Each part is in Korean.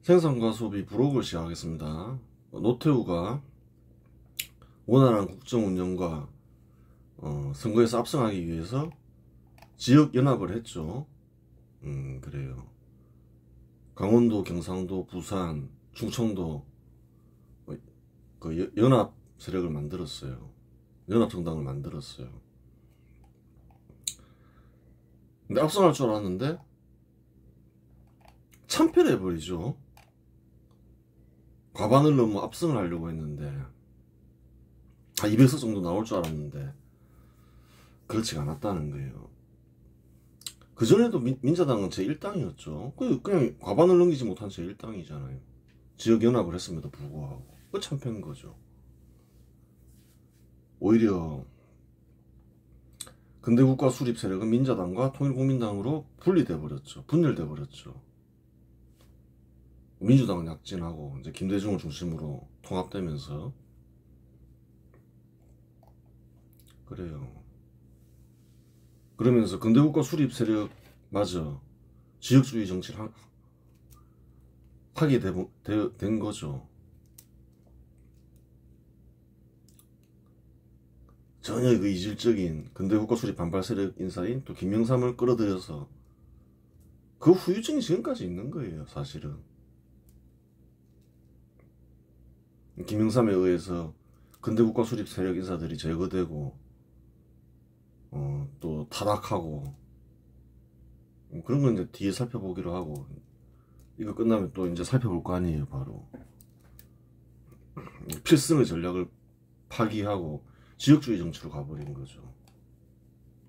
생산과 소비 부록을 시작하겠습니다. 노태우가 원활한 국정 운영과 선거에서 압승하기 위해서 지역 연합을 했죠. 그래요. 강원도, 경상도, 부산, 충청도 그 연합 세력을 만들었어요. 연합 정당을 만들었어요. 근데 압승할 줄 알았는데 참패해버리죠. 과반을 넘어 압승을 하려고 했는데 200석 정도 나올 줄 알았는데 그렇지가 않았다는 거예요. 그전에도 민자당은 제1당이었죠. 그냥 과반을 넘기지 못한 제1당이잖아요. 지역연합을 했음에도 불구하고 그 참패인 거죠. 오히려 근대국가 수립 세력은 민자당과 통일국민당으로 분리돼 버렸죠. 분열돼 버렸죠. 민주당은 약진하고 이제 김대중을 중심으로 통합되면서 그래요. 그러면서 근대국가 수립 세력마저 지역주의 정치를 하게 된 거죠. 전혀 그 이질적인 근대국가 수립 반발 세력 인사인 또 김영삼을 끌어들여서 그 후유증이 지금까지 있는 거예요. 사실은 김영삼에 의해서 근대국가 수립 세력 인사들이 제거되고 또 타락하고 그런 건 이제 뒤에 살펴보기로 하고 이거 끝나면 또 이제 살펴볼 거 아니에요. 바로 필승의 전략을 파기하고 지역주의 정치로 가버린 거죠.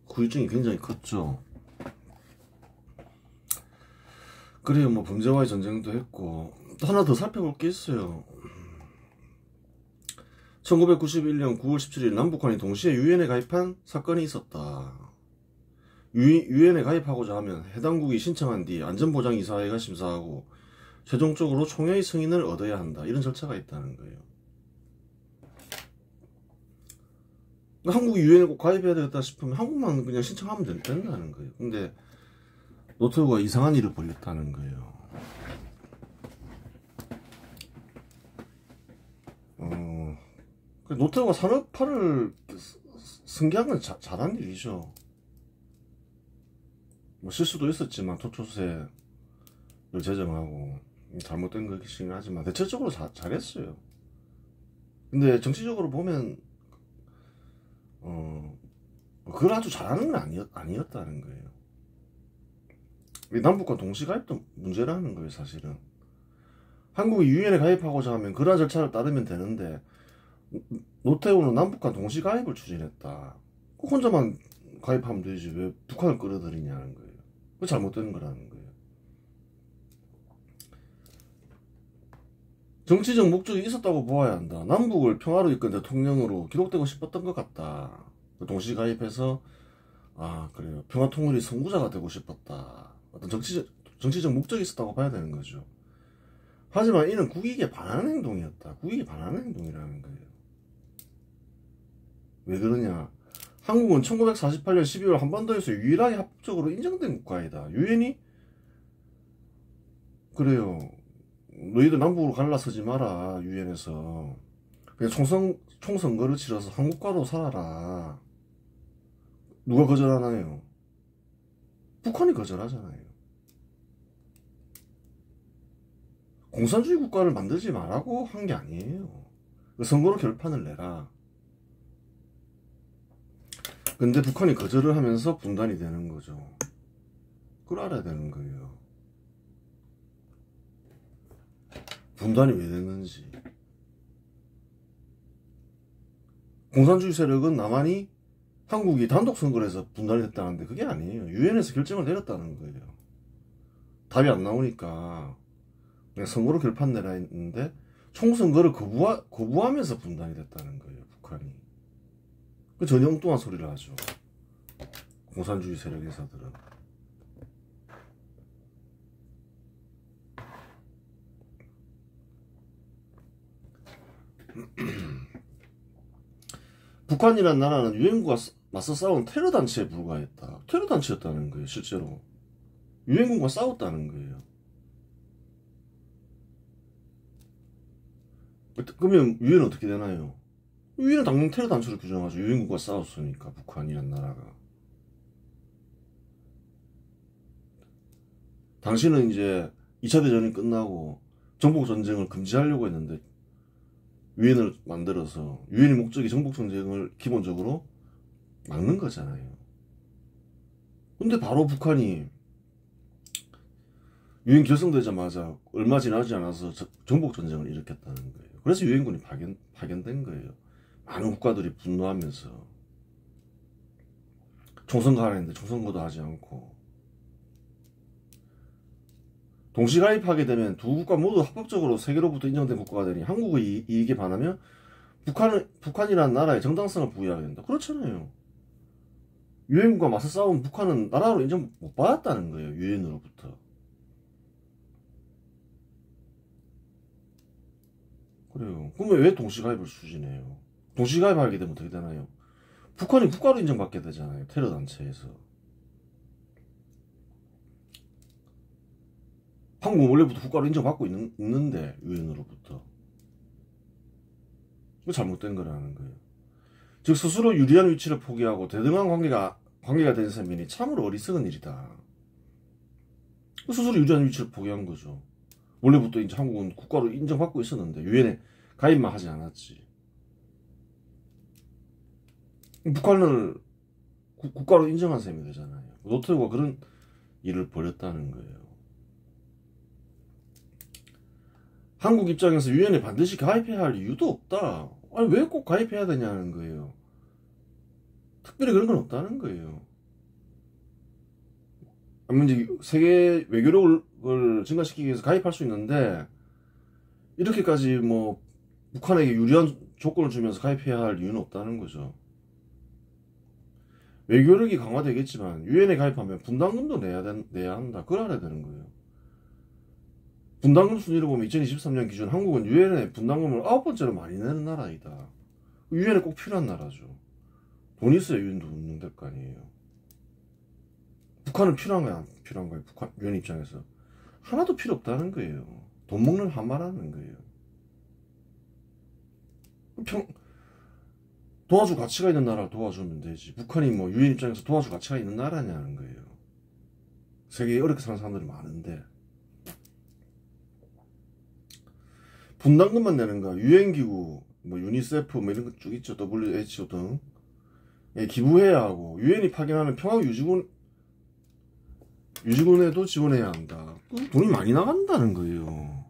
후유증이 굉장히 컸죠. 그래요. 뭐 범죄와의 전쟁도 했고 또 하나 더 살펴볼 게 있어요. 1991년 9월 17일 남북한이 동시에 유엔에 가입한 사건이 있었다. 유엔에 가입하고자 하면 해당국이 신청한 뒤 안전보장이사회가 심사하고 최종적으로 총회의 승인을 얻어야 한다. 이런 절차가 있다는 거예요. 한국이 유엔에 꼭 가입해야 되겠다 싶으면 한국만 그냥 신청하면 된다는 거예요. 근데 노태우가 이상한 일을 벌였다는 거예요. 노태우가 산업화를 승계한 건 잘한 일이죠. 뭐 실수도 있었지만 토초세를 제정하고 잘못된 것이긴 하지만 대체적으로 잘했어요. 근데 정치적으로 보면 그걸 아주 잘하는 건 아니었다는 거예요. 남북과 동시가입도 문제라는 거예요. 사실은 한국이 유엔에 가입하고자 하면 그러한 절차를 따르면 되는데 노태우는 남북한 동시가입을 추진했다. 꼭 혼자만 가입하면 되지 왜 북한을 끌어들이냐는 거예요. 그거 잘못된 거라는 거예요. 정치적 목적이 있었다고 보아야 한다. 남북을 평화로 이끈 대통령으로 기록되고 싶었던 것 같다. 동시가입해서 그래요. 평화통일의 선구자가 되고 싶었다. 어떤 정치적 목적이 있었다고 봐야 되는 거죠. 하지만 이는 국익에 반하는 행동이었다. 국익에 반하는 행동이라는 거예요. 왜 그러냐? 한국은 1948년 12월 한반도에서 유일하게 합법적으로 인정된 국가이다. 유엔이 그래요. 너희들 남북으로 갈라서지 마라. 유엔에서 그냥 총선거를 치러서 한국가로 살아라. 누가 거절하나요? 북한이 거절하잖아요. 공산주의 국가를 만들지 말라고 한 게 아니에요. 선거로 결판을 내라. 근데 북한이 거절을 하면서 분단이 되는 거죠. 그걸 알아야 되는 거예요. 분단이 왜 됐는지. 공산주의 세력은 나만이 한국이 단독 선거를 해서 분단이 됐다는데 그게 아니에요. 유엔에서 결정을 내렸다는 거예요. 답이 안 나오니까 그냥 선거로 결판 내라 했는데 총선거를 거부하면서 분단이 됐다는 거예요. 북한이. 그 전혀 엉뚱한 소리를 하죠. 공산주의 세력 인사들은. 북한이란 나라는 유엔과 맞서 싸운 테러 단체에 불과했다. 테러 단체였다는 거예요. 실제로 유엔군과 싸웠다는 거예요. 그러면 유엔은 어떻게 되나요? 유엔은 당연히 테러 단체를 규정하죠. 유엔국과 싸웠으니까 북한이란 나라가. 당시는 이제 2차 대전이 끝나고 정복 전쟁을 금지하려고 했는데 유엔을 만들어서 유엔의 목적이 정복 전쟁을 기본적으로 막는 거잖아요. 근데 바로 북한이 유엔 결성되자마자 얼마 지나지 않아서 정복 전쟁을 일으켰다는 거예요. 그래서 유엔군이 파견된 거예요. 많은 국가들이 분노하면서 총선거 하라는데 총선거도 하지 않고, 동시 가입하게 되면 두 국가 모두 합법적으로 세계로부터 인정된 국가가 되니 한국의 이익에 반하면 북한이라는 나라에 정당성을 부여해야 된다. 그렇잖아요. 유엔군과 맞서 싸운 북한은 나라로 인정 못 받았다는 거예요. 유엔으로부터. 그래요. 그러면 왜 동시가입을 추진해요? 동시가입하게 되면 어떻게 되나요? 북한이 국가로 인정받게 되잖아요. 테러 단체에서. 한국은 원래부터 국가로 인정받고 있는데 유엔으로부터. 이거 잘못된 거라는 거예요. 즉 스스로 유리한 위치를 포기하고 대등한 관계가 된 셈이니 참으로 어리석은 일이다. 스스로 유리한 위치를 포기한 거죠. 원래부터 이제 한국은 국가로 인정받고 있었는데 유엔에 가입만 하지 않았지. 북한을 국가로 인정한 셈이 되잖아요. 노태우가 그런 일을 벌였다는 거예요. 한국 입장에서 유엔에 반드시 가입해야 할 이유도 없다. 아니 왜 꼭 가입해야 되냐는 거예요. 특별히 그런 건 없다는 거예요. 이제 세계 외교력을 증가시키기 위해서 가입할 수 있는데 이렇게까지 뭐 북한에게 유리한 조건을 주면서 가입해야 할 이유는 없다는 거죠. 외교력이 강화되겠지만 유엔에 가입하면 분담금도 내야 한다. 그걸 알아야 되는 거예요. 분담금 순위를 보면 2023년 기준 한국은 유엔에 분담금을 9번째로 많이 내는 나라이다. 유엔에 꼭 필요한 나라죠. 돈 있어야 유엔도 운영 될 거 아니에요. 북한은 필요한 거야, 안 필요한 거예요? 북한 유엔 입장에서 하나도 필요 없다는 거예요. 돈 먹는 한마라는 거예요. 도와줄 가치가 있는 나라를 도와주면 되지. 북한이 뭐 유엔 입장에서 도와줄 가치가 있는 나라냐는 거예요. 세계에 어렵게 사는 사람들이 많은데 분담금만 내는가? 유엔기구, 뭐 유니세프, 뭐 이런 거 쭉 있죠. WHO 등 기부해야 하고 유엔이 파견하는 유지군에도 지원해야 한다. 돈이 많이 나간다는 거예요.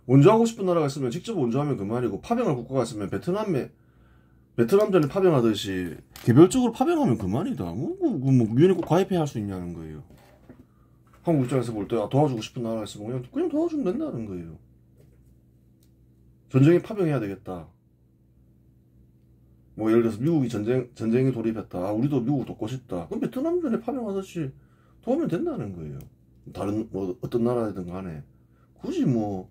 원조하고 싶은 나라가 있으면 직접 원조하면 그만이고 파병할 국가가 있으면 베트남전에 파병하듯이 개별적으로 파병하면 그만이다. 뭐 유엔에 꼭 가입해야 할 수 있냐는 거예요. 한국 입장에서 볼 때 도와주고 싶은 나라가 있으면 그냥 도와주면 된다는 거예요. 전쟁에 파병해야 되겠다. 뭐 예를 들어서 미국이 전쟁에 돌입했다. 우리도 미국 돕고 싶다. 그럼 베트남전에 파병하듯이 도우면 된다는 거예요. 다른 뭐 어떤 나라든 간에 굳이 뭐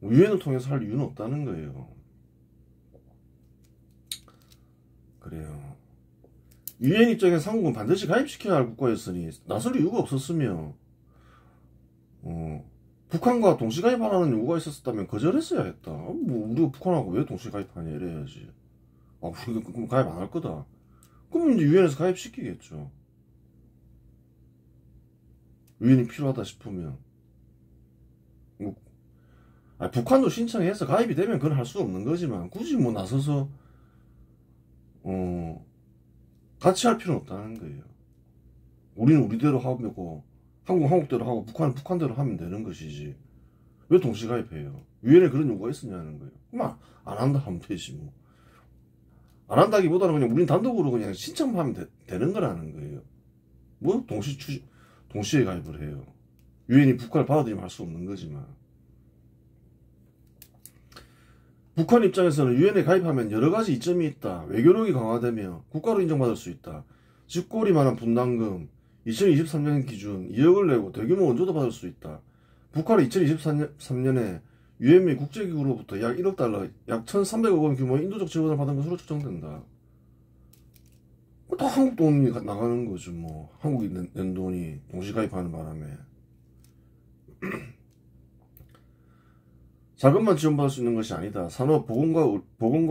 유엔을 통해서 할 이유는 없다는 거예요. 그래요. 유엔 입장에서 한국은 반드시 가입시켜야 할 국가였으니 나설 이유가 없었으며 북한과 동시 가입하라는 요구가 있었다면 거절했어야 했다. 뭐 우리가 북한하고 왜 동시 가입하냐 이래야지. 우리가 그럼 가입 안 할 거다. 그러면 이제 유엔에서 가입시키겠죠. 유엔이 필요하다 싶으면 뭐, 북한도 신청해서 가입이 되면 그건 할 수 없는 거지만 굳이 뭐 나서서 같이 할 필요는 없다는 거예요. 우리는 우리대로 하고 한국은 한국대로 하고 북한은 북한대로 하면 되는 것이지 왜 동시 가입해요? 유엔에 그런 요구가 있었냐는 거예요. 그럼 안 한다 하면 되지 뭐. 안 한다기보다는 그냥 우린 단독으로 그냥 신청하면 되는 거라는 거예요. 뭐 동시에 가입을 해요. 유엔이 북한을 받아들이면 할 수 없는 거지만 북한 입장에서는 유엔에 가입하면 여러 가지 이점이 있다. 외교력이 강화되며 국가로 인정받을 수 있다. 집꼬리만한 분담금 2023년 기준 2억을 내고 대규모 원조도 받을 수 있다. 북한은 2023년에 유엔 및 국제기구로부터 약 1억 달러, 약 1,300억 원 규모의 인도적 지원을 받은 것으로 추정된다. 다 한국 돈이 나가는 거죠. 뭐 한국이 낸 돈이 동시 가입하는 바람에 자금만 지원받을 수 있는 것이 아니다. 산업, 보건과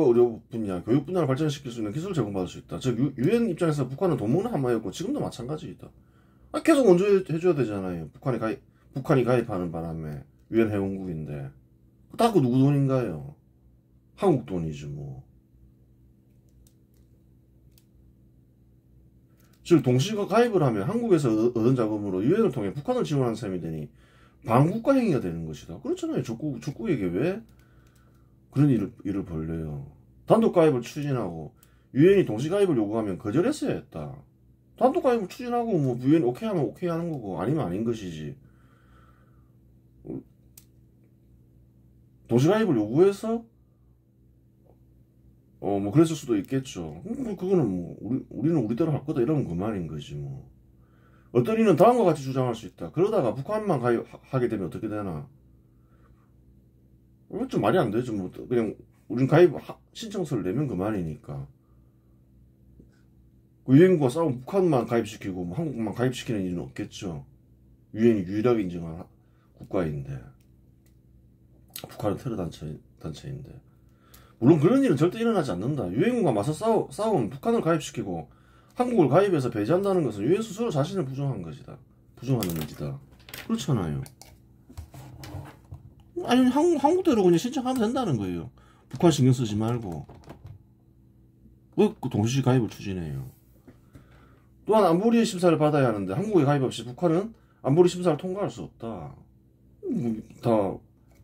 의료 분야, 교육 분야를 발전시킬 수 있는 기술을 제공받을 수 있다. 즉 유엔 입장에서 북한은 돈 먹는 한마였고 지금도 마찬가지이다. 계속 먼저 해줘야 되잖아요. 북한이 가입하는 바람에 유엔 회원국인데 다 그 누구 돈인가요? 한국 돈이지 뭐. 즉 동시가 가입을 하면 한국에서 얻은 자금으로 유엔을 통해 북한을 지원하는 셈이 되니 반국가 행위가 되는 것이다. 그렇잖아요. 적국에게 왜 그런 일을 벌려요. 단독 가입을 추진하고 유엔이 동시 가입을 요구하면 거절했어야 했다. 단독 가입을 추진하고 뭐 유엔이 오케이 하면 오케이 하는 거고 아니면 아닌 것이지. 동시 가입을 요구해서 뭐 그랬을 수도 있겠죠. 그거는 뭐 우리는 우리대로 할 거다 이러면 그만인 거지 뭐. 어떤 이는 다음과 같이 주장할 수 있다. 그러다가 북한만 가입하게 되면 어떻게 되나? 좀 말이 안 되죠. 뭐 그냥 우린 가입 신청서를 내면 그만이니까. 유엔과 싸우면 북한만 가입시키고 뭐 한국만 가입시키는 일은 없겠죠. 유엔이 유일하게 인정한 국가인데 북한은 테러 단체인데. 물론 그런 일은 절대 일어나지 않는다. 유엔과 맞서 싸우면 북한을 가입시키고 한국을 가입해서 배제한다는 것은 유엔 스스로 자신을 부정한 것이다. 부정하는 일이다. 그렇잖아요. 아니 한국대로 그냥 신청하면 된다는 거예요. 북한 신경 쓰지 말고. 왜 그 동시 가입을 추진해요? 또한 안보리 심사를 받아야 하는데 한국에 가입 없이 북한은 안보리 심사를 통과할 수 없다. 다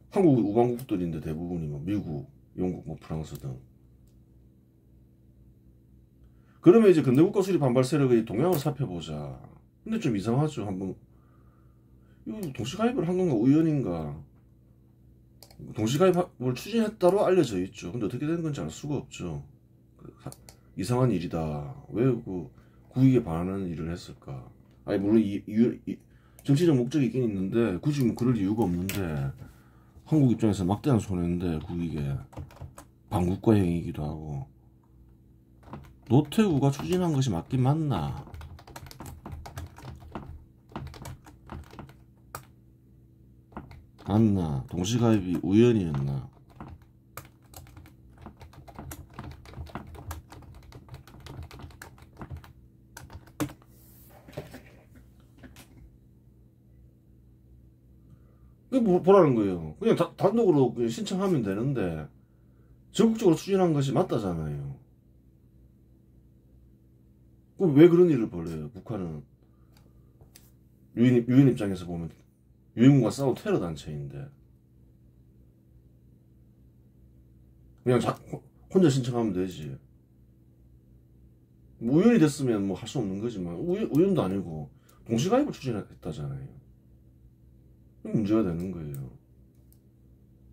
한국 우방국들인데 대부분이 뭐 미국, 영국, 뭐 프랑스 등. 그러면 이제 근대국가 수립 반발 세력의 동향을 살펴보자. 근데 좀 이상하죠. 한번 이거 동시 가입을 한 건가 우연인가? 동시 가입을 추진했다로 알려져 있죠. 근데 어떻게 되는 건지 알 수가 없죠. 이상한 일이다. 왜 그 국익에 반하는 일을 했을까? 아니 물론 정치적 목적이 있긴 있는데 굳이 뭐 그럴 이유가 없는데 한국 입장에서 막대한 손해인데 국익에 반국가 행위이기도 하고. 노태우가 추진한 것이 맞긴 맞나? 맞나? 동시가입이 우연이었나? 그게 뭐 보라는 거예요. 그냥 단독으로 그냥 신청하면 되는데 적극적으로 추진한 것이 맞다잖아요. 그럼 왜 그런 일을 벌여요? 북한은 유엔 입장에서 보면 유엔과 싸운 테러 단체인데 그냥 혼자 신청하면 되지. 뭐 우연이 됐으면 뭐 할 수 없는 거지만 우연도 아니고 동시가입을 추진했다잖아요. 문제가 되는 거예요.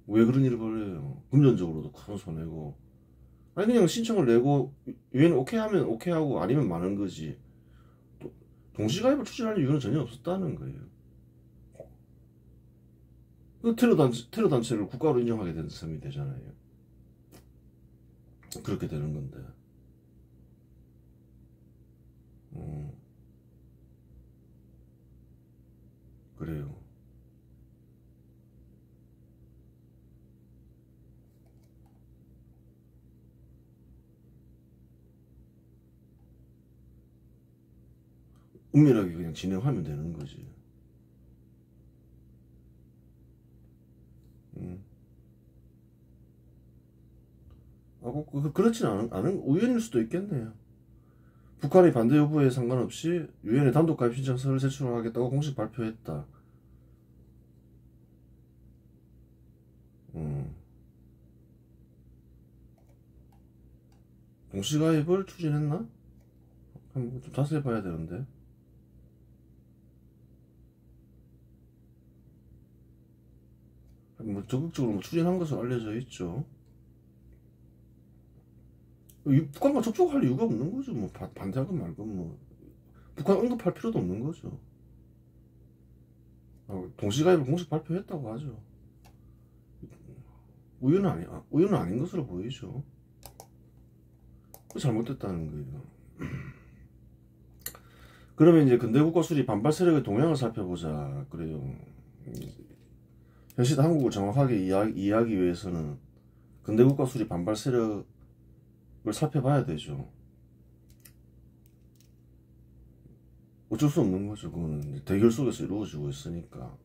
왜 그런 일을 벌여요? 금전적으로도 큰 손해고. 아니 그냥 신청을 내고 유엔 오케이 하면 오케이 하고 아니면 마는 거지. 동시가입을 추진할 이유는 전혀 없었다는 거예요. 그 테러 단체를 국가로 인정하게 된 셈이 되잖아요. 그렇게 되는 건데. 그래요. 은밀하게 그냥 진행하면 되는 거지. 그렇진 않은 우연일 수도 있겠네요. 북한의 반대 여부에 상관없이 유엔에 단독 가입 신청서를 제출하겠다고 공식 발표했다. 동시 가입을 추진했나? 한번 좀 자세히 봐야 되는데. 뭐 적극적으로 뭐 추진한 것으로 알려져 있죠. 북한과 접촉할 이유가 없는 거죠. 뭐 반대하건 말건 뭐 북한 언급할 필요도 없는 거죠. 동시가입을 공식 발표했다고 하죠. 우연은 아닌 것으로 보이죠. 잘못됐다는 거예요. 그러면 이제 근대국가 수립 반발 세력의 동향을 살펴보자. 그래요. 현실 한국을 정확하게 이해하기 위해서는 근대국가 수립 반발 세력을 살펴봐야 되죠. 어쩔 수 없는 거죠. 그거는 대결 속에서 이루어지고 있으니까.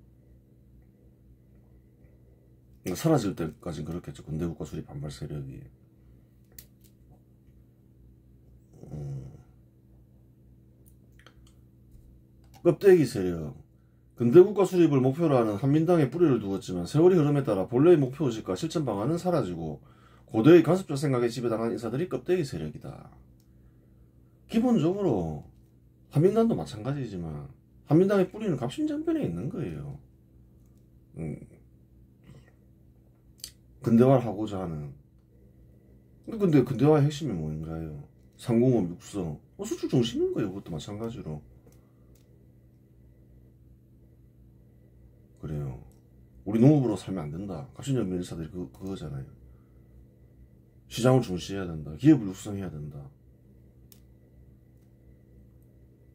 사라질 때까지는 그렇겠죠. 근대국가 수립 반발 세력이. 껍데기 세력. 근대국가 수립을 목표로 하는 한민당에 뿌리를 두었지만 세월이 흐름에 따라 본래의 목표의식과 실천 방안은 사라지고 고대의 간섭적 생각에 지배당한 인사들이 껍데기 세력이다. 기본적으로 한민당도 마찬가지지만 한민당의 뿌리는 갑신정변에 있는 거예요. 근대화를 하고자 하는. 근데 근대화의 핵심이 뭔가요? 상공업 육성. 수출 중심인 거예요. 그것도 마찬가지로. 그래요. 우리 농업으로 살면 안 된다. 갑신정변 인사들이 그거잖아요. 시장을 중시해야 된다. 기업을 육성해야 된다.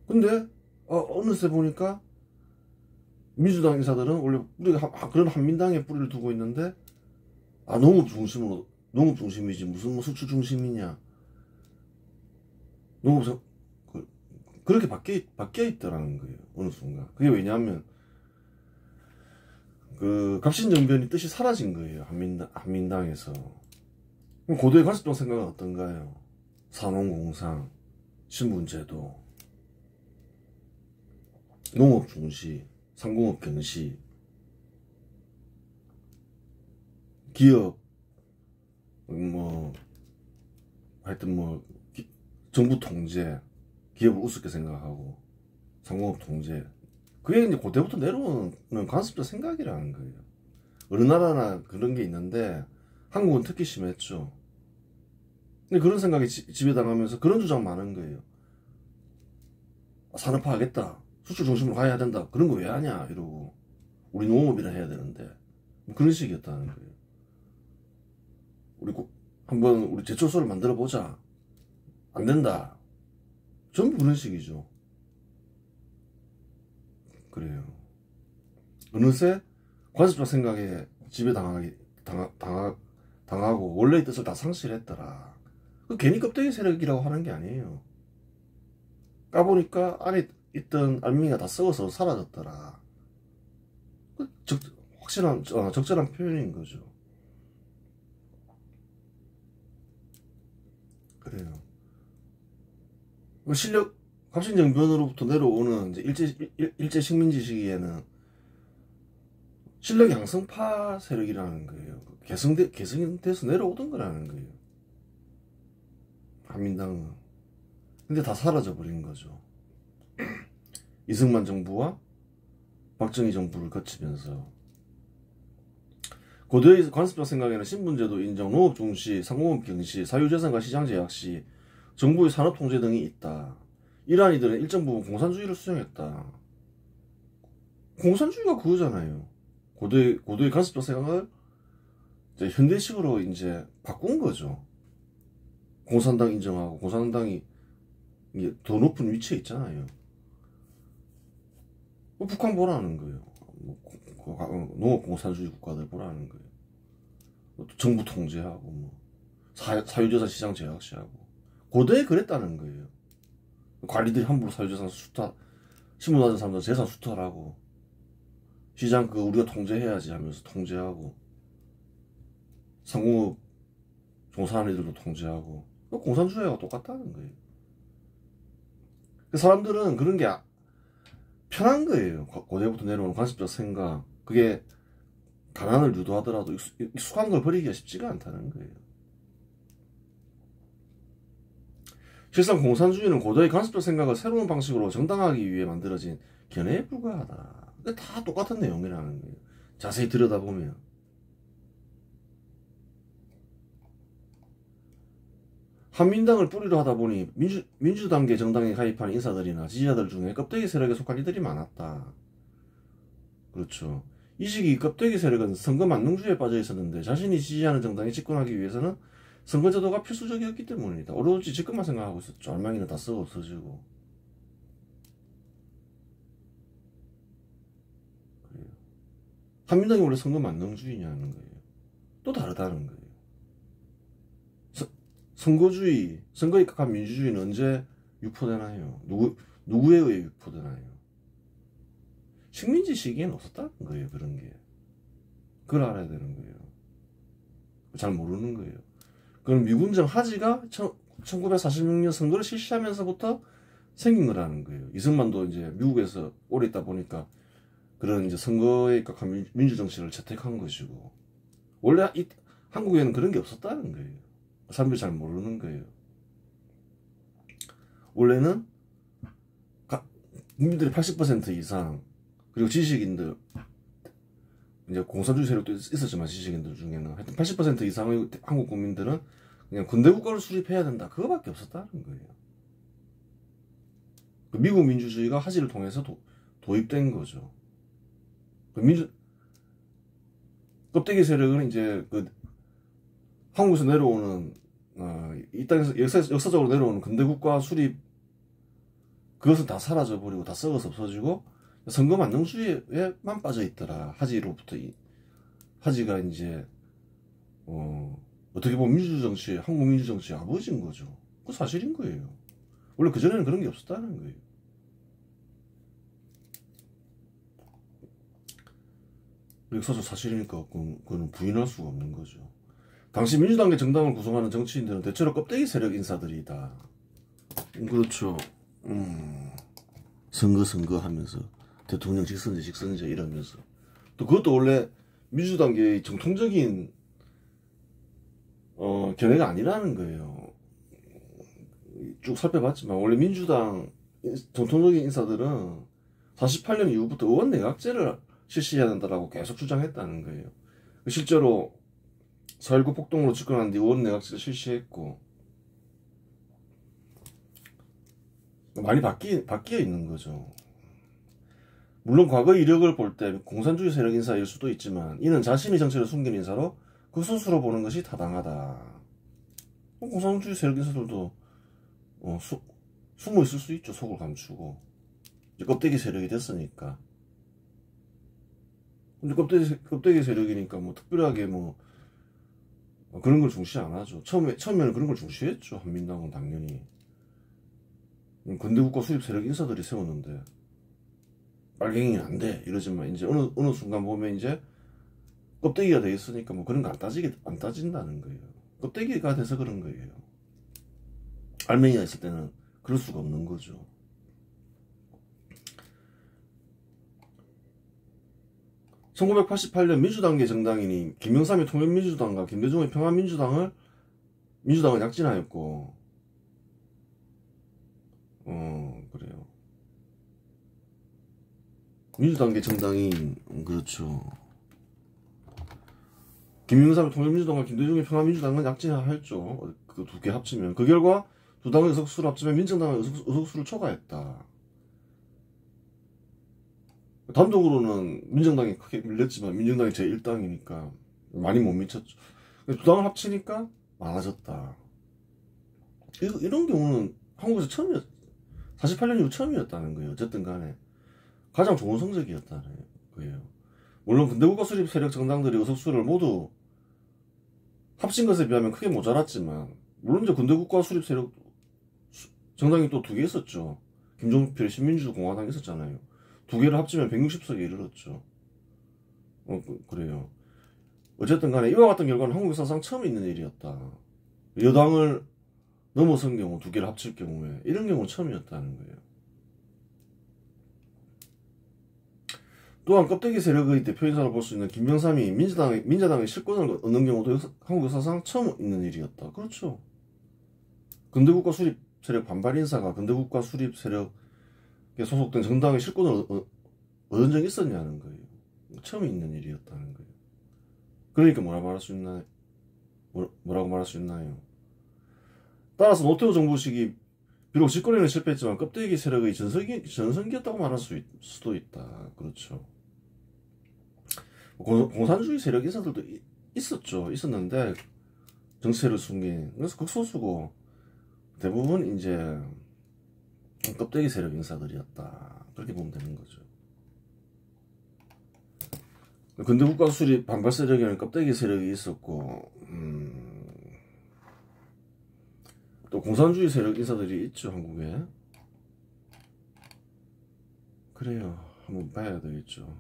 근데 어느새 보니까 민주당 인사들은 원래 우리가 그런 한민당에 뿌리를 두고 있는데 농업 중심이지 무슨 뭐 수출 중심이냐. 농업 그렇게 바뀌어 있더라는 거예요. 어느 순간. 그게 왜냐하면 그 갑신정변이 뜻이 사라진 거예요. 한민당에서. 고도의 간섭적 생각은 어떤가요? 산업공상, 신분제도, 농업 중시, 상공업 경시, 기업, 하여튼 정부 통제, 기업을 우습게 생각하고, 상공업 통제. 그게 이제 그때부터 내려오는 간섭적 생각이라는 거예요. 어느 나라나 그런 게 있는데, 한국은 특히 심했죠. 근데 그런 생각이 지배당하면서 그런 주장 많은 거예요. 산업화 하겠다. 수출 중심으로 가야 된다. 그런 거 왜 하냐 이러고. 우리 농업이라 해야 되는데. 그런 식이었다는 거예요. 한번 우리 제철소를 만들어 보자. 안 된다. 전부 그런 식이죠. 그래요. 어느새 관습적 생각에 지배당하고 원래의 뜻을 다 상실했더라. 괜히 껍데기 세력이라고 하는 게 아니에요. 까보니까 안에 있던 알맹이가 다 썩어서 사라졌더라. 확실한 적절한 표현인 거죠. 그래요. 실력 갑신정변으로부터 내려오는 이제 일제 식민지 시기에는 실력 양성파 세력이라는 거예요. 계승돼서 내려오던 거라는 거예요. 한민당은. 근데 다 사라져 버린 거죠. 이승만 정부와 박정희 정부를 거치면서 고도의 관습적 생각에는 신분제도 인정, 농업 중시, 상공업 경시, 사유재산과 시장 제약 시, 정부의 산업 통제 등이 있다. 이러한 이들은 일정 부분 공산주의를 수용했다. 공산주의가 그거잖아요. 고도의 관습적 생각을 이제 현대식으로 이제 바꾼 거죠. 공산당 인정하고 공산당이 더 높은 위치에 있잖아요. 북한 보라는 거예요. 농업 공산주의 국가들 보라는 거예요. 정부 통제하고 사유재산 시장 제약시하고 고대에 그랬다는 거예요. 관리들이 함부로 사유재산 신분받은 사람들 재산 수탈하고 시장 우리가 통제해야지 하면서 통제하고 상공업 종사하는 애들도 통제하고 공산주의와 똑같다는 거예요. 사람들은 그런 게 편한 거예요. 고대부터 내려오는 관습적 생각. 그게 가난을 유도하더라도 익숙한 걸 버리기가 쉽지가 않다는 거예요. 실상 공산주의는 고도의 관습적 생각을 새로운 방식으로 정당화하기 위해 만들어진 견해에 불과하다. 다 똑같은 내용이라는 거예요. 자세히 들여다보면. 한민당을 뿌리로 하다 보니 민주당계 정당에 가입한 인사들이나 지지자들 중에 껍데기 세력에 속한 이들이 많았다. 그렇죠. 이 시기 껍데기 세력은 선거 만능주의에 빠져 있었는데 자신이 지지하는 정당이 집권하기 위해서는 선거제도가 필수적이었기 때문이다. 어려울지 집권만 생각하고 있었죠. 알맹이는 다 썩어 없어지고. 한민당이 원래 선거 만능주의냐는 거예요. 또 다르다는 거예요. 선거주의, 선거에 입각한 민주주의는 언제 유포되나요? 누구에 의해 유포되나요? 식민지 시기에는 없었다는 거예요. 그런 게. 그걸 알아야 되는 거예요. 잘 모르는 거예요. 그럼 미군정 하지가 1946년 선거를 실시하면서부터 생긴 거라는 거예요. 이승만도 이제 미국에서 오래 있다 보니까 그런 이제 선거에 입각한 민주정치를 채택한 것이고, 원래 한국에는 그런 게 없었다는 거예요. 사람들이 잘 모르는 거예요. 원래는 국민들의 80% 이상, 그리고 지식인들, 이제 공산주의 세력도 있었지만 지식인들 중에는 하여튼 80% 이상의 한국 국민들은 그냥 군대 국가를 수립해야 된다, 그거밖에 없었다는 거예요. 그 미국 민주주의가 하지를 통해서 도입된 거죠. 그 껍데기 세력은 이제 그 한국에서 내려오는 이 땅에서 역사적으로 내려오는 근대 국가 수립, 그것은 다 사라져 버리고 다 썩어서 없어지고 선거 만능주의에만 빠져 있더라. 하지로부터 하지가 이제 어떻게 보면 민주정치, 한국 민주정치의 아버지인 거죠. 그 사실인 거예요. 원래 그전에는 그런 게 없었다는 거예요. 역사적 사실이니까 그거는 부인할 수가 없는 거죠. 당시 민주당의 정당을 구성하는 정치인들은 대체로 껍데기 세력 인사들이다. 그렇죠. 선거 하면서 대통령 직선제 이러면서, 또 그것도 원래 민주당의 정통적인 견해가 아니라는 거예요. 쭉 살펴봤지만 원래 민주당 정통적인 인사들은 48년 이후부터 의원 내각제를 실시해야 된다라고 계속 주장했다는 거예요. 실제로 4.19 폭동으로 집권한 뒤 의원 내각제를 실시했고, 많이 바뀌어 있는 거죠. 물론 과거 이력을 볼 때 공산주의 세력 인사일 수도 있지만 이는 자신의 정체를 숨긴 인사로 그 스스로 보는 것이 타당하다. 공산주의 세력 인사들도 숨어 있을 수 있죠. 속을 감추고 이제 껍데기 세력이 됐으니까. 근데 껍데기 세력이니까 뭐 특별하게 뭐 그런 걸 중시 안 하죠. 처음에는 그런 걸 중시했죠. 한민당은 당연히. 근대국가 수립 세력 인사들이 세웠는데 빨갱이는 안 돼 이러지만 이제 어느 순간 보면 이제 껍데기가 돼 있으니까 뭐 그런 거 안 따진다는 거예요. 껍데기가 돼서 그런 거예요. 알맹이가 있을 때는 그럴 수가 없는 거죠. (1988년) 민주당계 정당인이 김영삼의 통일민주당과 김대중의 평화민주당을 약진하였고, 그래요. 민주당계 정당인, 그렇죠. 김영삼의 통일민주당과 김대중의 평화민주당은 약진하였죠. 그 두 개 합치면. 그 결과 두 당의 의석수를 합치면 민정당의 의석수를 초과했다. 단독으로는 민정당이 크게 밀렸지만 민정당이 제1당이니까 많이 못 미쳤죠. 두 당을 합치니까 많아졌다. 이런 경우는 한국에서 48년 이후 처음이었다는 거예요. 어쨌든 간에 가장 좋은 성적이었다는 거예요. 물론 근대국가 수립 세력 정당들이 의석수를 모두 합친 것에 비하면 크게 모자랐지만, 물론 이제 근대국가 수립 세력 정당이 또 두 개 있었죠. 김종필 신민주공화당 있었잖아요. 두 개를 합치면 160석에 이르렀죠. 그래요. 어쨌든 간에 이와 같은 결과는 한국 역사상 처음 있는 일이었다. 여당을 넘어선 경우, 두 개를 합칠 경우에 이런 경우는 처음이었다는 거예요. 또한 껍데기 세력의 대표인사로 볼 수 있는 김영삼이 민자당의 실권을 얻는 경우도 한국 역사상 처음 있는 일이었다. 그렇죠. 근대국가 수립 세력 반발 인사가 근대국가 수립 세력에 소속된 정당의 실권을 얻은 적이 있었냐는 거예요. 처음 있는 일이었다는 거예요. 그러니까 뭐라고 말할 수 있나요? 따라서 노태우 정부 시기 비록 집권에는 실패했지만 껍데기 세력의 전성기였다고 말할 수도 있다. 그렇죠. 공산주의 세력 인사들도 있었는데 정체를 숨긴, 그래서 극소수고 대부분 이제 껍데기 세력 인사들이었다. 그렇게 보면 되는 거죠. 근대 국가 수립 반발 세력에는 껍데기 세력이 있었고, 또 공산주의 세력 인사들이 있죠, 한국에. 그래요. 한번 봐야 되겠죠.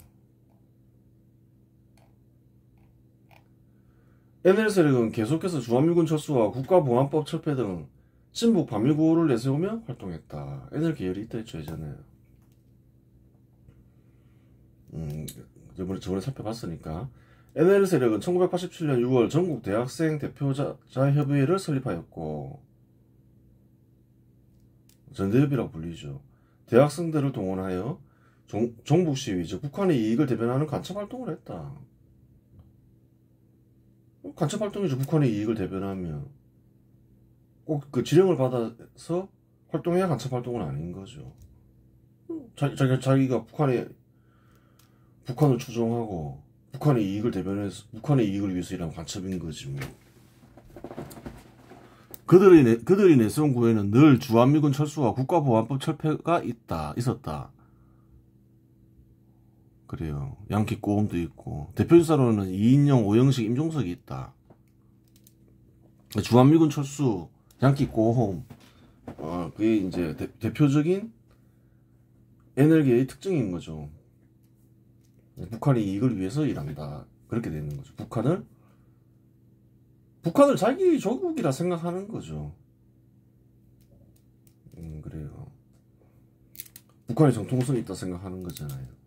NL 세력은 계속해서 주한미군 철수와 국가보안법 철폐 등 친북 반미 구호를 내세우며 활동했다. NL 계열이 있다 했죠, 예전에. 저번에 살펴봤으니까. NL 세력은 1987년 6월 전국 대학생 대표자 협의회를 설립하였고, 전대협이라고 불리죠. 대학생들을 동원하여 종북 시위, 즉 북한의 이익을 대변하는 간첩 활동을 했다. 간첩 활동이죠. 북한의 이익을 대변하면 꼭 그 지령을 받아서 활동해야 간첩 활동은 아닌 거죠. 자기가 북한을 추종하고 북한의 이익을 대변해서 북한의 이익을 위해서 일하는 간첩인 거지 뭐. 그들이 내세운 구호에는 늘 주한미군 철수와 국가보안법 철폐가 있었다. 그래요. 양키 꼬음도 있고 대표인사로는 이인영, 오영식, 임종석이 있다. 주한미군 철수, 양키 꼬홈, 그게 이제 대표적인 NL계의 특징인 거죠. 북한의 이익을 위해서 일한다. 그렇게 되는 거죠. 북한을 자기 조국이라 생각하는 거죠. 그래요. 북한의 정통성이 있다 생각하는 거잖아요.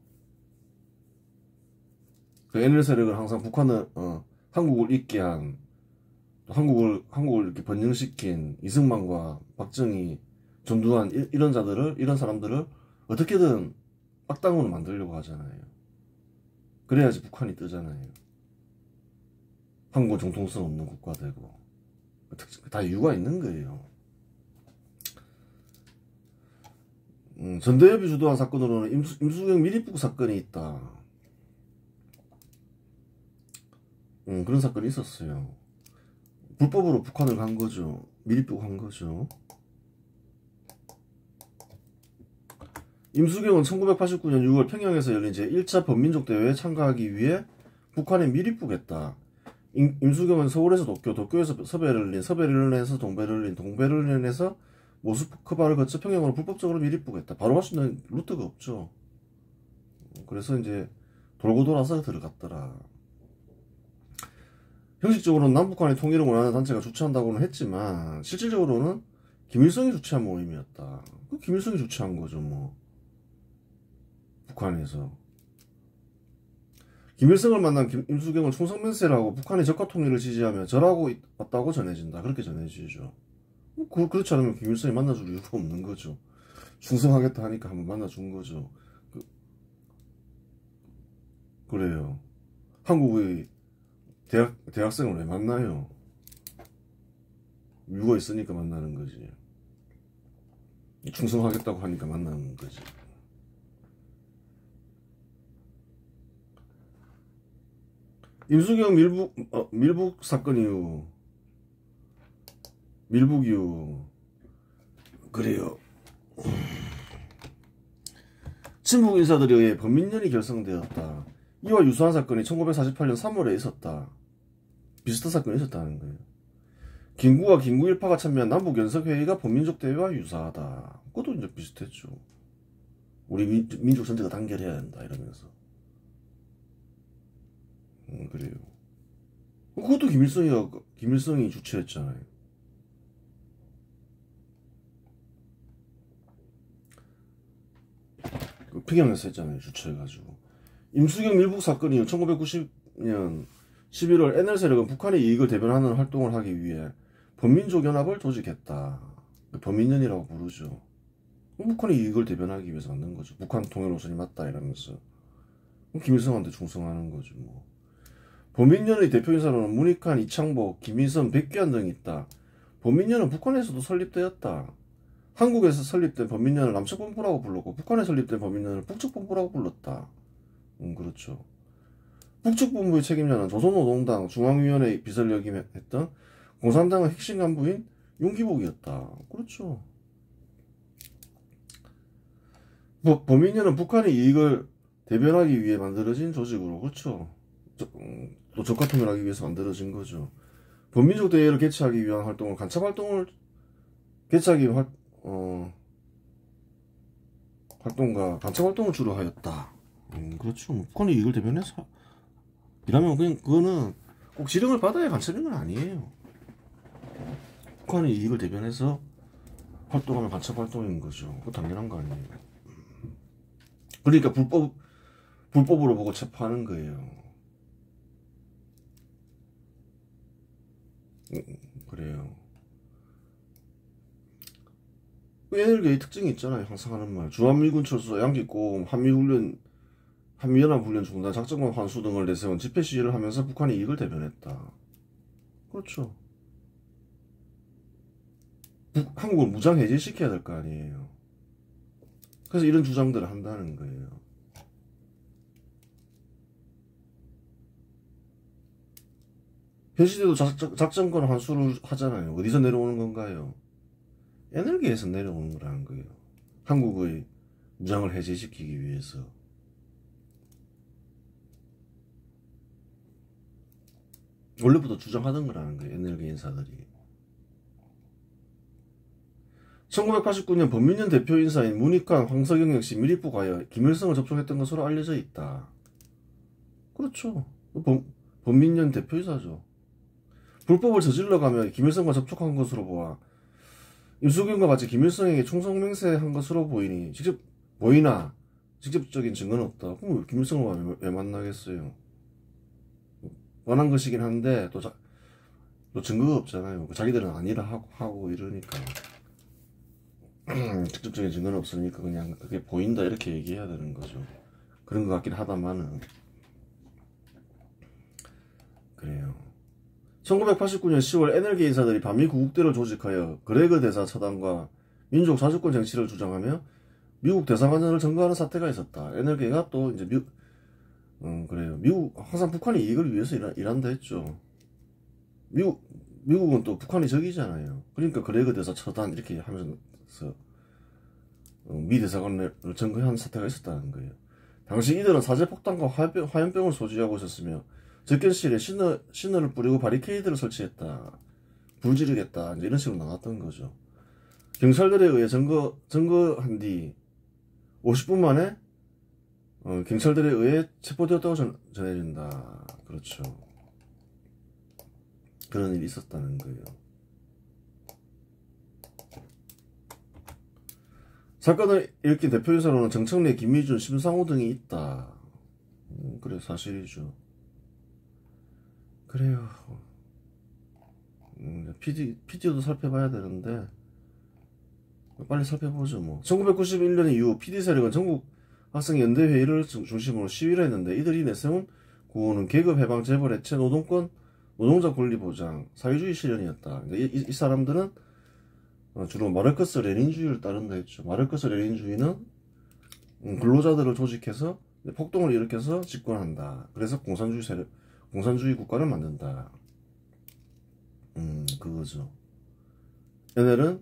그 NL 세력은 항상 한국을 잊게 한, 한국을 이렇게 번영시킨 이승만과 박정희, 전두환 이런 사람들을 어떻게든 악당으로 만들려고 하잖아요. 그래야지 북한이 뜨잖아요. 한국은 정통성 없는 국가 되고. 다 이유가 있는 거예요. 전대협이 주도한 사건으로는 임수경 미리북 사건이 있다. 그런 사건이 있었어요. 불법으로 북한을 간 거죠. 미리북 한 거죠. 임수경은 1989년 6월 평양에서 열린 제1차 범민족 대회에 참가하기 위해 북한에 미리북했다. 임수경은 서울에서 도쿄에서 서베를린, 서베를린에서 동베를린, 동베를린에서 모스크바를 거쳐 평양으로 불법적으로 미리북했다. 바로 갈 수 있는 루트가 없죠. 그래서 이제 돌고 돌아서 들어갔더라. 형식적으로는 남북한의 통일을 원하는 단체가 주최한다고는 했지만 실질적으로는 김일성이 주최한 모임이었다. 김일성이 주최한 거죠, 뭐. 북한에서. 김일성을 만난 임수경은 총성맹세라고 북한의 적화 통일을 지지하며 절하고 왔다고 전해진다. 그렇게 전해지죠. 그렇지 않으면 김일성이 만나줄 이유가 없는 거죠. 충성하겠다 하니까 한번 만나준 거죠. 그래요. 한국의 대학생을 왜 만나요? 이유가 있으니까 만나는 거지. 충성하겠다고 하니까 만나는 거지. 임수경 밀북 사건 이후 밀북 이후 그래요. 친북 인사들에 의해 범민련이 결성되었다. 이와 유사한 사건이 1948년 3월에 있었다. 비슷한 사건이 있었다는 거예요. 김구와 김구일파가 참여한 남북연석회의가 범민족 대회와 유사하다. 그것도 이제 비슷했죠. 우리 민족 전체가 단결해야 한다 이러면서. 그래요. 그것도 김일성이 주최했잖아요. 평양에서 했잖아요. 주최해가지고. 임수경 밀북 사건 이후 1990년 11월 NL 세력은 북한의 이익을 대변하는 활동을 하기 위해 범민족연합을 조직했다. 범민연이라고 부르죠. 북한의 이익을 대변하기 위해서 만든 거죠. 북한 통일 노선이 맞다 이러면서. 김일성한테 충성하는 거죠. 뭐. 범민연의 대표인사로는 문익환, 이창복, 김희선, 백규환 등이 있다. 범민연은 북한에서도 설립되었다. 한국에서 설립된 범민연을 남측본부라고 불렀고 북한에 설립된 범민연을 북측본부라고 불렀다. 그렇죠. 북측본부의 책임자는 조선노동당 중앙위원회 비서를 역임했던 공산당의 핵심 간부인 윤기복이었다. 그렇죠. 범민연은 북한의 이익을 대변하기 위해 만들어진 조직으로, 그렇죠. 또 적화통일을 하기 위해서 만들어진 거죠. 범민족 대회를 개최하기 위한 활동을 간첩활동을 개최하기 위한 활동과 간첩활동을 주로 하였다. 그렇죠. 뭐 북한이 이걸 대변해서 이라면 그냥 그거는 꼭 지령을 받아야 간첩인 건 아니에요. 북한이 이익을 대변해서 활동하면 간첩활동인 거죠. 그거 당연한 거 아니에요. 그러니까 불법으로 보고 체포하는 거예요. 그래요. NLK의 특징이 있잖아요. 항상 하는 말. 주한미군 철수, 양기고 한미연합훈련 중단, 작전관 환수 등을 내세운 집회 시위를 하면서 북한이 이익을 대변했다. 그렇죠. 한국을 무장 해제시켜야 될 거 아니에요. 그래서 이런 주장들을 한다는 거예요. 현 시대도 작전권 환수를 하잖아요. 어디서 내려오는 건가요? NLK에서 내려오는 거라는 거예요. 한국의 무장을 해제시키기 위해서. 원래부터 주장하던 거라는 거예요. NLK 인사들이. 1989년 범민련 대표 인사인 문익환, 황석영 역시 미리부 가여 김일성을 접촉했던 것으로 알려져 있다. 그렇죠. 범민련 대표이사죠. 불법을 저질러 가며 김일성과 접촉한 것으로 보아 임수균과 같이 김일성에게 충성 맹세한 것으로 보이나 직접적인 증거는 없다. 그럼 김일성을 왜 만나겠어요? 원한 것이긴 한데 또 증거가 없잖아요. 자기들은 아니라 하고 이러니까 직접적인 증거는 없으니까 그냥 그게 보인다 이렇게 얘기해야 되는 거죠. 그런 것 같긴 하다마는. 그래요. 1989년 10월 NLK 인사들이 반미 구국대를 조직하여 그레그 대사 처단과 민족 자주권 정치를 주장하며 미국 대사관전을 점거하는 사태가 있었다. NLK가 또 이제 그래요. 항상 북한이 이익을 위해서 일한다 했죠. 미국은 또 북한이 적이잖아요. 그러니까 그레그 대사 처단 이렇게 하면서 미 대사관을 점거한 사태가 있었다는 거예요. 당시 이들은 사제폭탄과 화염병을 소지하고 있었으며 접견실에 신호를 뿌리고 바리케이드를 설치했다. 불 지르겠다. 이제 이런 식으로 나왔던 거죠. 경찰들에 의해 점거한 뒤 50분 만에 경찰들에 의해 체포되었다고 전해진다. 그렇죠. 그런 일이 있었다는 거예요. 사건을 일으킨 대표인사로는 정청래, 김미준, 심상호 등이 있다. 그래 사실이죠. 그래요. PD도 살펴봐야 되는데 빨리 살펴보죠 뭐. 1991년 이후 PD 세력은 전국 학생연대회의를 중심으로 시위를 했는데 이들이 내세운 구호는 계급 해방, 재벌 해체, 노동권, 노동자 권리 보장, 사회주의 실현이었다. 이 사람들은 주로 마르크스 레닌주의를 따른다 했죠. 마르크스 레닌주의는 근로자들을 조직해서 폭동을 일으켜서 집권한다. 그래서 공산주의 국가를 만든다. 그거죠. 얘네는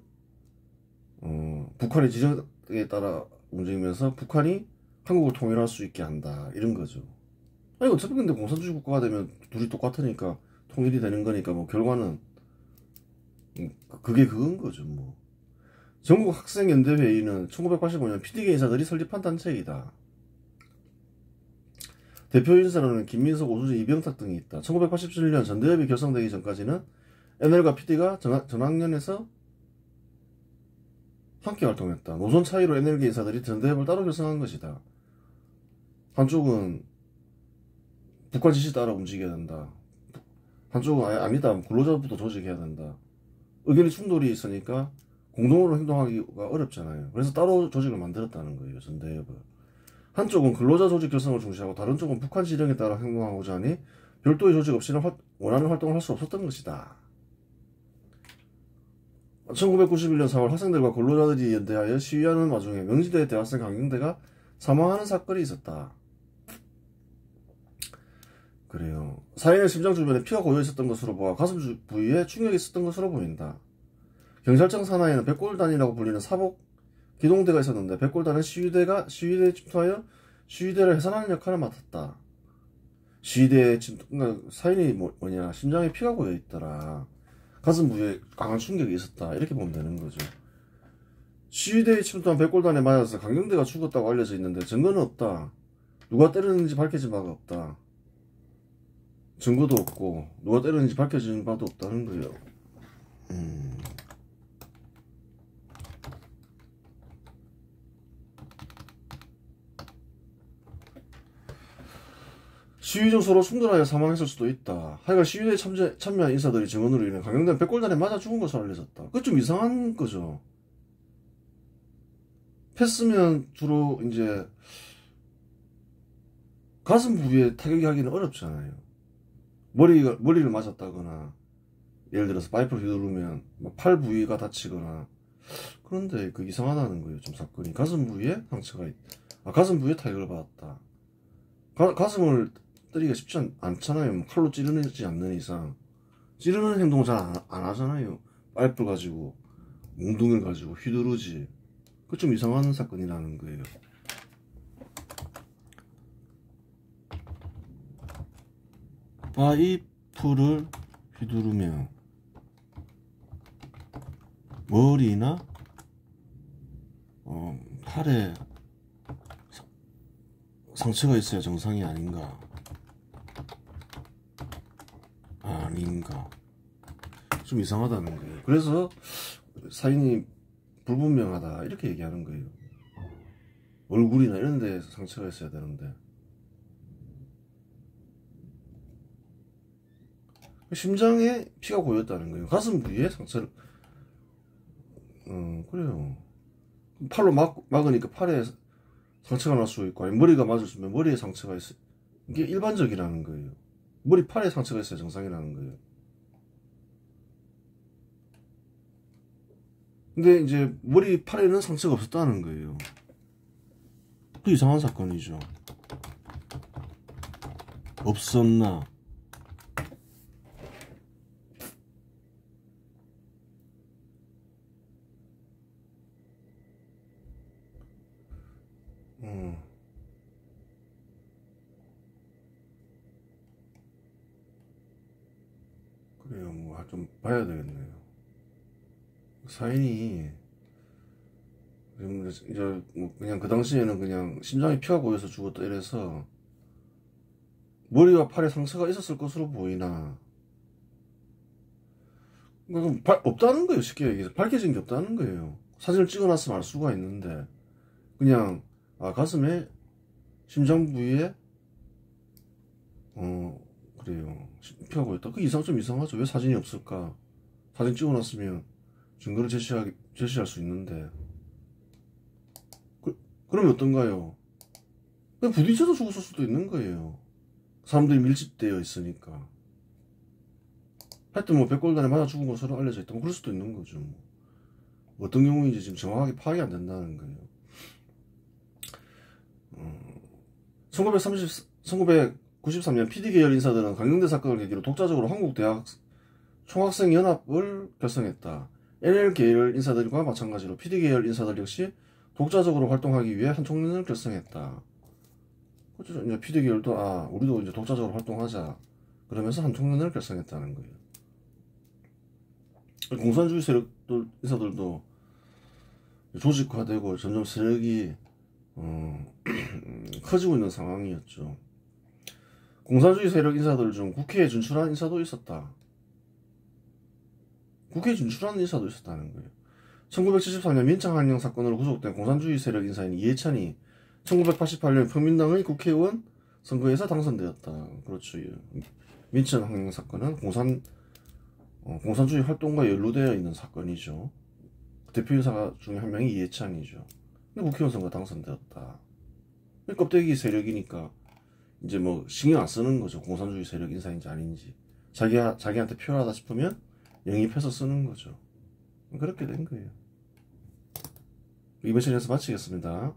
북한의 지정에 따라 움직이면서 북한이 한국을 통일할 수 있게 한다. 이런 거죠. 아니 어차피 근데 공산주의 국가가 되면 둘이 똑같으니까 통일이 되는 거니까 뭐 결과는 그게 그건 거죠 뭐. 전국 학생연대회의는 1985년 PD계 인사들이 설립한 단체이다. 대표 인사로는 김민석, 오수진, 이병탁 등이 있다. 1987년 전대협이 결성되기 전까지는 NL과 PD가 전학년에서 함께 활동했다. 노선 차이로 NL계 인사들이 전대협을 따로 결성한 것이다. 한쪽은 북한 지시 따라 움직여야 된다. 한쪽은 아니다. 근로자부터 조직해야 된다. 의견이 충돌이 있으니까 공동으로 행동하기가 어렵잖아요. 그래서 따로 조직을 만들었다는 거예요. 전대협을. 한쪽은 근로자 조직 결성을 중시하고 다른 쪽은 북한 지령에 따라 행동하고자 하니 별도의 조직 없이는 원하는 활동을 할 수 없었던 것이다. 1991년 4월 학생들과 근로자들이 연대하여 시위하는 와중에 명지대 대학생 강경대가 사망하는 사건이 있었다. 그래요. 사인의 심장 주변에 피가 고여 있었던 것으로 보아 가슴 부위에 충격이 있었던 것으로 보인다. 경찰청 산하에는 백골단이라고 불리는 사복 기동대가 있었는데 백골단은 시위대에 침투하여 시위대를 해산하는 역할을 맡았다. 시위대에 지금 그러니까 사인이 뭐냐 심장에 피가 고여 있더라. 가슴 부위에 강한 충격이 있었다. 이렇게 보면 되는 거죠. 시위대에 침투한 백골단에 맞아서 강경대가 죽었다고 알려져 있는데 증거는 없다. 누가 때렸는지 밝혀진 바가 없다. 증거도 없고 누가 때렸는지 밝혀진 바도 없다는 거예요. 시위 중 서로 충돌하여 사망했을 수도 있다. 하여간 시위대에 참여한 인사들이 증언으로 인해 강경대는 백골단에 맞아 죽은 것으로 알려졌다. 그거 좀 이상한 거죠. 패스면 주로 이제 가슴 부위에 타격이 하기는 어렵잖아요. 머리를 맞았다거나 예를 들어서 파이프를 휘두르면 팔 부위가 다치거나. 그런데 그 이상하다는 거예요. 좀 사건이 가슴 부위에 상처가 가슴 부위에 타격을 받았다. 가슴을 때리기가 쉽지 않잖아요. 칼로 찌르지 않는 이상. 찌르는 행동을 잘 안 하잖아요. 파이프 가지고 몽둥이를 가지고 휘두르지. 그 좀 이상한 사건이라는 거예요. 파이프를 휘두르면 머리나 팔에 상처가 있어야 정상이 아닌가. 좀 이상하다는 거예요. 그래서 사인이 불분명하다 이렇게 얘기하는 거예요. 얼굴이나 이런 데 상처가 있어야 되는데 심장에 피가 고였다는 거예요. 가슴 부위에 상처를 그래요. 팔로 막으니까 팔에 상처가 날 수 있고, 아니 머리가 맞았으면 머리에 상처가 있어. 이게 일반적이라는 거예요. 팔에 상처가 있어야 정상이라는 거예요. 근데 이제 팔에는 상처가 없었다는 거예요. 그 이상한 사건이죠. 없었나? 그래요. 뭐 좀 봐야 되겠네요. 사인이 이제 뭐 그냥 그 당시에는 그냥 심장에 피가 고여서 죽었다 이래서 머리와 팔에 상처가 있었을 것으로 보이나. 그러니까 없다는 거예요. 쉽게 얘기해서 밝혀진 게 없다는 거예요. 사진을 찍어놨으면 알 수가 있는데 그냥 가슴에 심장 부위에 그래요. 피가 고였다. 그 좀 이상하죠. 왜 사진이 없을까? 사진 찍어놨으면 증거를 제시할 수 있는데. 그러면 어떤가요? 그냥 부딪혀서 죽었을 수도 있는 거예요. 사람들이 밀집되어 있으니까. 하여튼 뭐 백골단에 맞아 죽은 것으로 알려져 있다. 그럴 수도 있는 거죠. 뭐 어떤 경우인지 지금 정확하게 파악이 안 된다는 거예요. 1993년 PD 계열 인사들은 강경대 사건을 계기로 독자적으로 한국대학 총학생연합을 결성했다. NL 계열 인사들과 마찬가지로 PD 계열 인사들 역시 독자적으로 활동하기 위해 한 총련을 결성했다. 그렇죠. 이제 PD 계열도 우리도 이제 독자적으로 활동하자 그러면서 한 총련을 결성했다는 거예요. 공산주의 세력들 인사들도 조직화되고 점점 세력이 커지고 있는 상황이었죠. 공산주의 세력 인사들 중 국회에 진출한 인사도 있었다. 국회에 진출한 인사도 있었다는 거예요. 1974년 민창항영 사건으로 구속된 공산주의 세력 인사인 이해찬이 1988년 평민당의 국회의원 선거에서 당선되었다. 그렇죠. 민창항영 사건은 공산주의 활동과 연루되어 있는 사건이죠. 대표인사 중에 한 명이 이해찬이죠. 근데 국회의원 선거 당선되었다. 껍데기 세력이니까 이제 뭐 신경 안 쓰는 거죠. 공산주의 세력 인사인지 아닌지. 자기한테 필요하다 싶으면 영입해서 쓰는 거죠. 그렇게 된 거예요. 이번 시간에서 마치겠습니다.